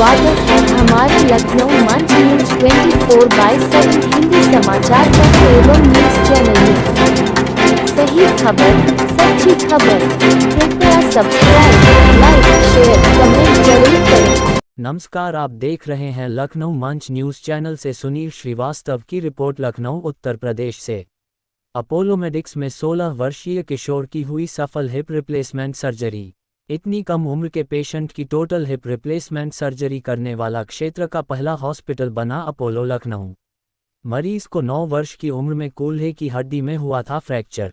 स्वागत है हमारे लखनऊ मंच न्यूज 24/7 हिंदी समाचार पत्र एवं न्यूज चैनल में। सही खबर, सच्ची खबर। कृपया सब्सक्राइब, लाइक, शेयर, कमेंट जरूर करें। नमस्कार, आप देख रहे हैं लखनऊ मंच न्यूज चैनल से सुनील श्रीवास्तव की रिपोर्ट। लखनऊ उत्तर प्रदेश से अपोलो मेडिक्स में 16 वर्षीय किशोर की हुई सफल हिप रिप्लेसमेंट सर्जरी। इतनी कम उम्र के पेशेंट की टोटल हिप रिप्लेसमेंट सर्जरी करने वाला क्षेत्र का पहला हॉस्पिटल बना अपोलो लखनऊ। मरीज को 9 वर्ष की उम्र में कूल्हे की हड्डी में हुआ था फ्रैक्चर।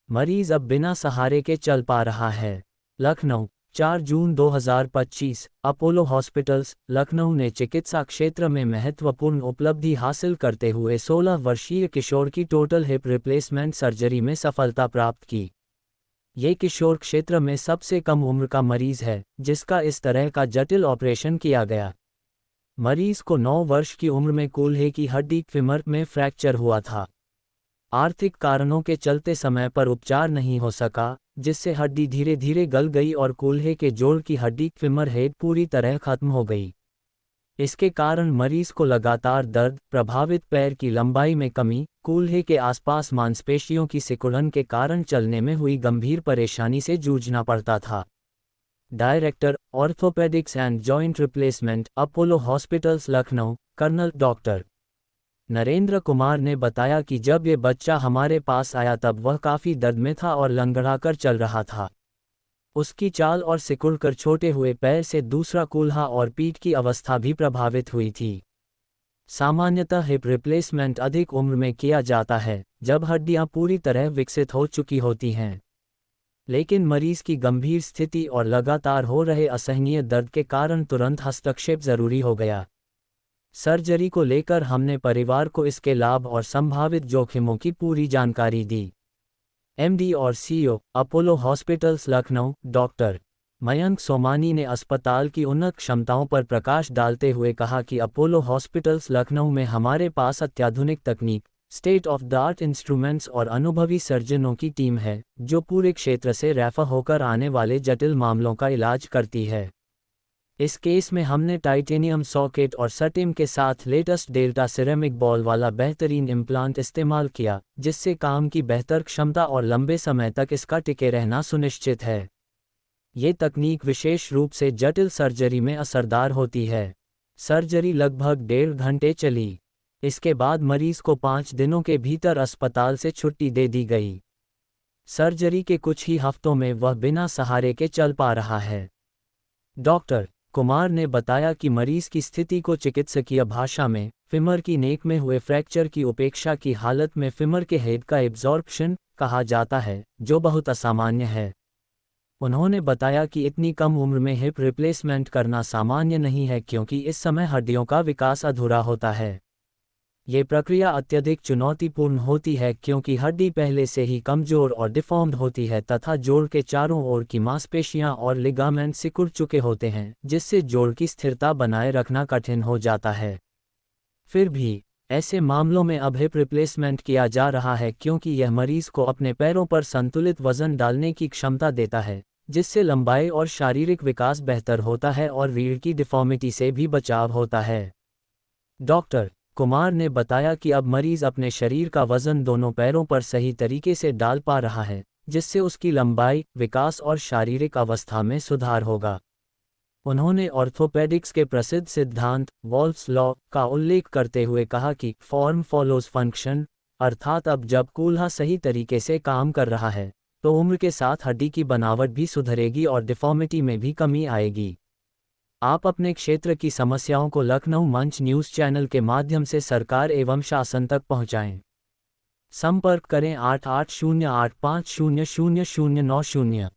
मरीज अब बिना सहारे के चल पा रहा है। लखनऊ 4 जून 2025। अपोलो हॉस्पिटल्स लखनऊ ने चिकित्सा क्षेत्र में महत्वपूर्ण उपलब्धि हासिल करते हुए 16 वर्षीय किशोर की टोटल हिप रिप्लेसमेंट सर्जरी में सफलता प्राप्त की। ये किशोर क्षेत्र में सबसे कम उम्र का मरीज है जिसका इस तरह का जटिल ऑपरेशन किया गया। मरीज को 9 वर्ष की उम्र में कूल्हे की हड्डी फीमर में फ्रैक्चर हुआ था। आर्थिक कारणों के चलते समय पर उपचार नहीं हो सका, जिससे हड्डी धीरे धीरे गल गई और कूल्हे के जोड़ की हड्डी फीमर हेड पूरी तरह खत्म हो गई। इसके कारण मरीज को लगातार दर्द, प्रभावित पैर की लंबाई में कमी, कूल्हे के आसपास मांसपेशियों की सिकुड़न के कारण चलने में हुई गंभीर परेशानी से जूझना पड़ता था। Director, orthopaedics and joint replacement, Apollo hospitals Lucknow, colonel doctor Narendra Kumar ने बताया कि जब ये बच्चा हमारे पास आया तब वह काफ़ी दर्द में था और लंगड़ाकर चल रहा था। उसकी चाल और सिकुड़कर छोटे हुए पैर से दूसरा कूल्हा और पीठ की अवस्था भी प्रभावित हुई थी। सामान्यतः हिप रिप्लेसमेंट अधिक उम्र में किया जाता है, जब हड्डियां पूरी तरह विकसित हो चुकी होती हैं। लेकिन मरीज की गंभीर स्थिति और लगातार हो रहे असहनीय दर्द के कारण तुरंत हस्तक्षेप जरूरी हो गया। सर्जरी को लेकर हमने परिवार को इसके लाभ और संभावित जोखिमों की पूरी जानकारी दी। एमडी और CEO, Apollo hospitals Lucknow, doctor Mayank Somani ने अस्पताल की उन्नत क्षमताओं पर प्रकाश डालते हुए कहा कि अपोलो हॉस्पिटल्स लखनऊ में हमारे पास अत्याधुनिक तकनीक, state of the art instruments और अनुभवी सर्जनों की टीम है, जो पूरे क्षेत्र से रेफर होकर आने वाले जटिल मामलों का इलाज करती है। इस केस में हमने टाइटेनियम सॉकेट और सटिम के साथ लेटेस्ट डेल्टा सिरेमिक बॉल वाला बेहतरीन इम्प्लांट इस्तेमाल किया, जिससे काम की बेहतर क्षमता और लंबे समय तक इसका टिके रहना सुनिश्चित है। ये तकनीक विशेष रूप से जटिल सर्जरी में असरदार होती है। सर्जरी लगभग 1.5 घंटे चली। इसके बाद मरीज को 5 दिनों के भीतर अस्पताल से छुट्टी दे दी गई। सर्जरी के कुछ ही हफ्तों में वह बिना सहारे के चल पा रहा है। डॉक्टर कुमार ने बताया कि मरीज की स्थिति को चिकित्सकीय भाषा में फीमर की नेक में हुए फ्रैक्चर की उपेक्षा की हालत में फीमर के हेड का एब्जॉर्प्शन कहा जाता है, जो बहुत असामान्य है। उन्होंने बताया कि इतनी कम उम्र में हिप रिप्लेसमेंट करना सामान्य नहीं है, क्योंकि इस समय हड्डियों का विकास अधूरा होता है। ये प्रक्रिया अत्यधिक चुनौतीपूर्ण होती है क्योंकि हड्डी पहले से ही कमजोर और डिफॉर्म्ड होती है तथा जोड़ के चारों ओर की मांसपेशियां और लिगामेंट सिकुड़ चुके होते हैं, जिससे जोड़ की स्थिरता बनाए रखना कठिन हो जाता है। फिर भी ऐसे मामलों में अब हिप रिप्लेसमेंट किया जा रहा है क्योंकि यह मरीज को अपने पैरों पर संतुलित वजन डालने की क्षमता देता है, जिससे लंबाई और शारीरिक विकास बेहतर होता है और रीढ़ की डिफॉर्मिटी से भी बचाव होता है। डॉक्टर कुमार ने बताया कि अब मरीज अपने शरीर का वजन दोनों पैरों पर सही तरीके से डाल पा रहा है, जिससे उसकी लंबाई, विकास और शारीरिक अवस्था में सुधार होगा। उन्होंने ऑर्थोपेडिक्स के प्रसिद्ध सिद्धांत वॉल्फ्स लॉ का उल्लेख करते हुए कहा कि फॉर्म फॉलोज फंक्शन, अर्थात अब जब कूल्हा सही तरीके से काम कर रहा है तो उम्र के साथ हड्डी की बनावट भी सुधरेगी और डिफॉर्मिटी में भी कमी आएगी। आप अपने क्षेत्र की समस्याओं को लखनऊ मंच न्यूज़ चैनल के माध्यम से सरकार एवं शासन तक पहुंचाएं। संपर्क करें 8808500090।